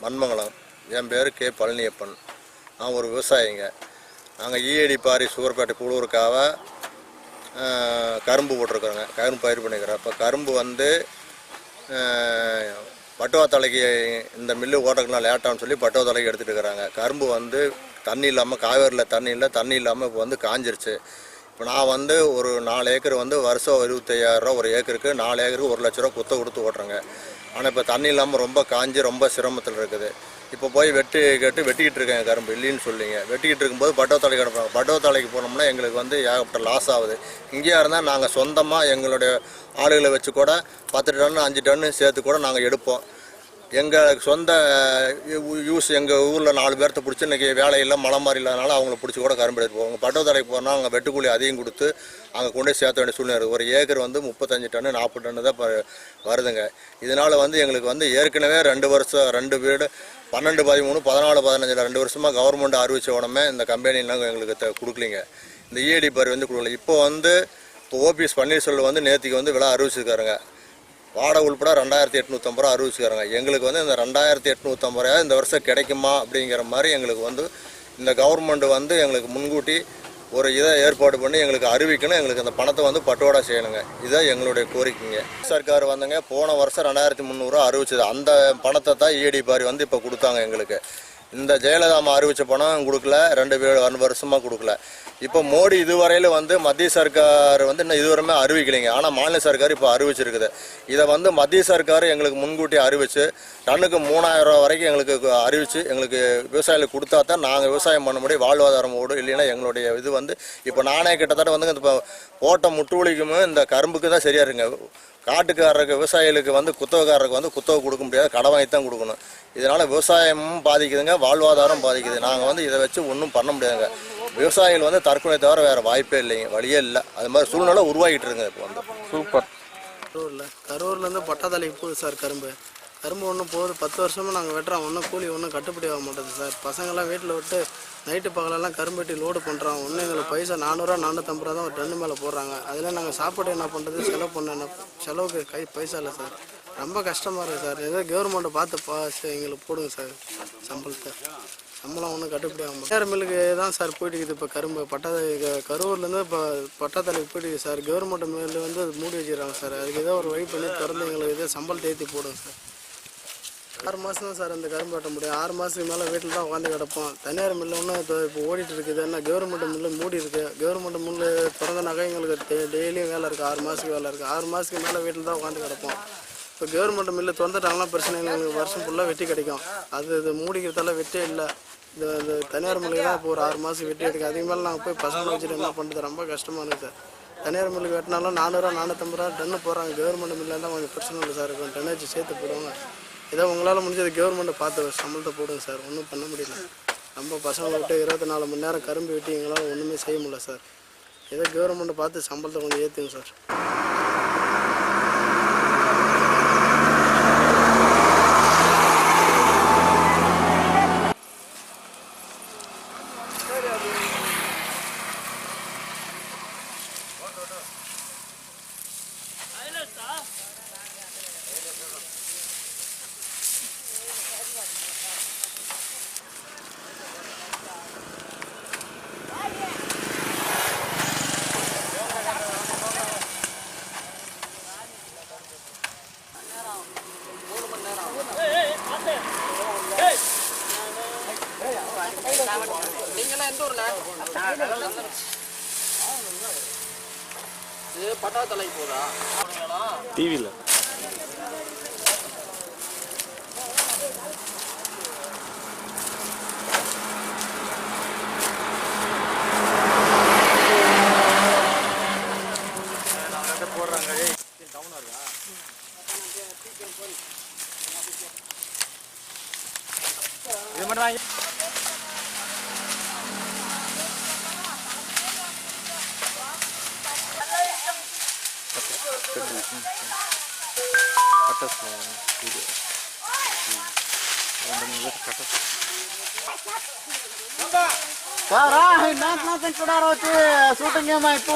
மண்மங்கலம். என் பேர் கே பழனியப்பன். நான் ஒரு விவசாயிங்க. நாங்கள் ஈஏடி பாரி சுகர்பேட்டை புழூருக்காக கரும்பு போட்டிருக்கிறோங்க. கரும்பு பயிர் பண்ணிக்கிறோம். இப்போ கரும்பு வந்து பட்டுவாத்தலைக்கு இந்த மில்லு ஓட்டக்கலாம் லேட்டான்னு சொல்லி பட்டுவாத்தலைக்கு எடுத்துகிட்டு இருக்கிறாங்க. கரும்பு வந்து தண்ணி இல்லாமல், காவேரியில் தண்ணி இல்லாமல் இப்போ வந்து காஞ்சிருச்சு. இப்போ நான் வந்து ஒரு 4 ஏக்கர் வந்து வருஷம் 25,000 ஒரு ஏக்கருக்கு, 4 ஏக்கருக்கு 1 லட்ச ரூபா குத்த கொடுத்து ஓட்டுறேங்க. ஆனால் இப்போ தண்ணி இல்லாமல் ரொம்ப காஞ்சி ரொம்ப சிரமத்தில் இருக்குது. இப்போ போய் வெட்டிக்கிட்டு இருக்கேன். கரும்பு இல்லைன்னு சொல்லிங்க. வெட்டிக்கிட்டு இருக்கும்போது பட்டுவாத்தலை கிடப்பாங்க. பட்டுவாத்தலைக்கு போனோம்னா எங்களுக்கு வந்து ஏகப்பட்ட லாஸ் ஆகுது. இங்கேயா இருந்தால் நாங்கள் சொந்தமாக எங்களுடைய ஆளுகளை வச்சு கூட 10 டன் 5 டன்னு சேர்த்து கூட நாங்கள் எடுப்போம். எங்கள் சொந்த யூஸ் எங்கள் ஊரில் 4 பேர்த்த பிடிச்சி இன்றைக்கி வேலையில் மழை மாதிரி இல்லாதனால அவங்கள பிடிச்சி கூட கரும்பு எடுத்து போவாங்க. பட்டுவாத்தலைக்கு போனால் அங்கே வெட்டுக்கூலி அதிகம் கொடுத்து அங்கே கொண்டு சேர்த்த வேண்டிய சூழ்நிலை. ஒரு ஏக்கர் வந்து 35 டன்னு 40 டன்னு தான் வருதுங்க. இதனால் வந்து எங்களுக்கு வந்து ஏற்கனவே 2 வீடு 12, 13, 14, 15 2 வருஷமாக கவர்மெண்ட் அறிவிச்ச உடனே இந்த கம்பெனிலாம் எங்களுக்கு கொடுக்கலிங்க. இந்த ஈஏடி பாரி வந்து கொடுக்கல. இப்போ வந்து ஓபிஎஸ் பன்னீர்செல்வம் வந்து நேற்றுக்கு வந்து விலை அறிவிச்சிருக்காருங்க. வாடகை உள்பட 2,850 ரூபா அறிவிச்சுக்காரங்க. எங்களுக்கு வந்து இந்த 2,850 ரூபா இந்த வருஷம் கிடைக்குமா அப்படிங்கிற மாதிரி எங்களுக்கு வந்து இந்த கவர்மெண்ட் வந்து எங்களுக்கு முன்கூட்டி ஒரு இதை ஏற்பாடு பண்ணி எங்களுக்கு அறிவிக்கணும். எங்களுக்கு அந்த பணத்தை வந்து பட்டுவாடா செய்யணுங்க. இதுதான் எங்களுடைய கோரிக்கைங்க. சர்க்கார் வந்துங்க போன வருஷம் 2,300 ரூபா அறிவிச்சது. அந்த பணத்தை தான் ஈஏடி பாரி வந்து இப்போ கொடுத்தாங்க எங்களுக்கு. இந்த ஜெயலலிதா அறிவித்த பணம் கொடுக்கல. 2 வருஷமாக கொடுக்கல. இப்போ மோடி இதுவரையில் வந்து மத்திய சர்க்கார் வந்து இன்னும் இதுவரையுமே அறிவிக்கலைங்க. ஆனால் மாநில சர்க்கார் இப்போ அறிவிச்சிருக்குது. இதை வந்து மத்திய சர்க்கார் எங்களுக்கு முன்கூட்டி அறிவித்து டன்னுக்கு 3,000 ரூபா வரைக்கும் எங்களுக்கு அறிவித்து எங்களுக்கு விவசாயிகளுக்கு கொடுத்தா தான் நாங்கள் விவசாயம் பண்ண முடியும், வாழ்வாதாரம் ஓடும். இல்லைன்னா எங்களுடைய இது வந்து இப்போ நானே கிட்டத்தட்ட வந்து இந்த போட்ட முட்டுவலிக்கும் இந்த கரும்புக்கு தான் சரியாக இருக்குங்க. காட்டுக்காரருக்கு விவசாயிகளுக்கு வந்து குத்தகைக்காரருக்கு வந்து குத்தகை கொடுக்க முடியாது, கடன் வாங்கி தான் கொடுக்கணும். இதனால் விவசாயமும் பாதிக்குதுங்க, வாழ்வாதாரம் பாதிக்குது. நாங்கள் வந்து இதை வச்சு ஒன்றும் பண்ண முடியாதுங்க. விவசாயிகள் வந்து தற்கொலை தவிர வேறு வாய்ப்பே இல்லைங்க, வழியே இல்லை. அது மாதிரி சூழ்நிலை உருவாகிட்டு இருக்குங்க. இப்போ வந்து சூப்பர். கரூர்லேருந்து பட்டாத்தலைக்கு போகுது சார் கரும்பு ஒன்றும் போகுது. 10 வருஷமாக நாங்கள் வெட்டுறோம். ஒன்றும் கூலி ஒன்றும் கட்டுப்படி ஆக மாட்டேது சார். பசங்கள்லாம் வீட்டில் விட்டு நைட்டு பகலெல்லாம் கரும்பு வெட்டி லோடு பண்ணுறோம். ஒன்றும் எங்களுக்கு பைசா 400 450 ரூபா தான் ஒரு டன்னு மேலே போடுறாங்க. அதில் நாங்கள் சாப்பாடு என்ன பண்ணுறது, செலவுக்கு பைசா இல்லை சார். ரொம்ப கஷ்டமாக இருக்குது சார். ஏதோ கவர்மெண்ட்டை பார்த்து எங்களுக்கு போடுங்க சார் சம்பளத்தை. சம்பளம் ஒன்றும் கட்டுப்படி ஆகும். வேறு மில்லுக்கு தான் சார் போயிட்டுக்குது. இப்போ கரூர்லேருந்து இப்போ பட்டாத்தலைக்கு போயிட்டுக்குது சார். கவர்மெண்ட் மில்லு வந்து அது மூடி வச்சுக்கிறாங்க சார். அதுக்கு ஏதோ ஒரு வழி பண்ணி திறந்து எங்களுக்கு ஏதோ சம்பளத்தை ஏற்றி போடுங்க சார். 6 மாதம் தான் சார் இந்த கரும்பு வெட்ட முடியும். 6 மாதத்துக்கு மேலே வீட்டில் தான் உட்காந்து கிடப்போம். தனியார் மில்லு ஒன்றும் இப்போ ஓடிட்டு இருக்குது. ஏன்னா கவர்மெண்ட் மில்லு மூடி இருக்குது. கவர்மெண்ட் மில்லு திறந்தனாக்கா எங்களுக்கு டெய்லியும் வேலை இருக்குது. 6 மாதத்துக்கு வேலை இருக்குது. 6 மாதத்துக்கு மேலே வீட்டில் தான் உட்காந்து கிடப்போம். இப்போ கவர்மெண்ட் மில்லு திறந்துட்டாங்கன்னா பிரச்சனை இல்லை, எங்களுக்கு வருஷம் ஃபுல்லாக வெட்டி கிடைக்கும். இது மூடிக்கிறதால வெட்டே இல்லை. இந்த தனியார் மில்லுக்கு தான் இப்போ ஒரு 6 மாதம் வெட்டி எடுக்கும். அதுக்கு மேலே நாங்கள் போய் பசங்களை வச்சுட்டு என்ன பண்ணுறது, ரொம்ப கஷ்டமாக இருக்குது சார். தனியார் மில்லுக்கு வெட்டினாலும் 400 450 ரூபா டன்னு போகிறாங்க. கவர்மெண்ட் மில்லில் இருந்தால் கொஞ்சம் பிரச்சனை இல்லை சார். கொஞ்சம் டன்னு வச்சு சேர்த்து போடுவாங்க. ஏதோ உங்களால் முடிஞ்சது கவர்மெண்ட்டை பார்த்து சம்பளத்தை போடுங்க சார். ஒன்றும் பண்ண முடியல. நம்ம பசங்களை விட்டு 24 மணி நேரம் கரும்பு வெட்டி எங்களால் ஒன்றுமே செய்ய முடியல சார். ஏதோ கவர்மெண்ட்டை பார்த்து சம்பளத்தை கொஞ்சம் ஏற்றுங்க சார். நீங்களாம் எந்த ஊர்ல? இது பட்டாத்தலைக்கு போதா டிவியில் போடுறாங்க. டவுனாக இருக்கா? இது மட்டும் வாங்கி shooting game itu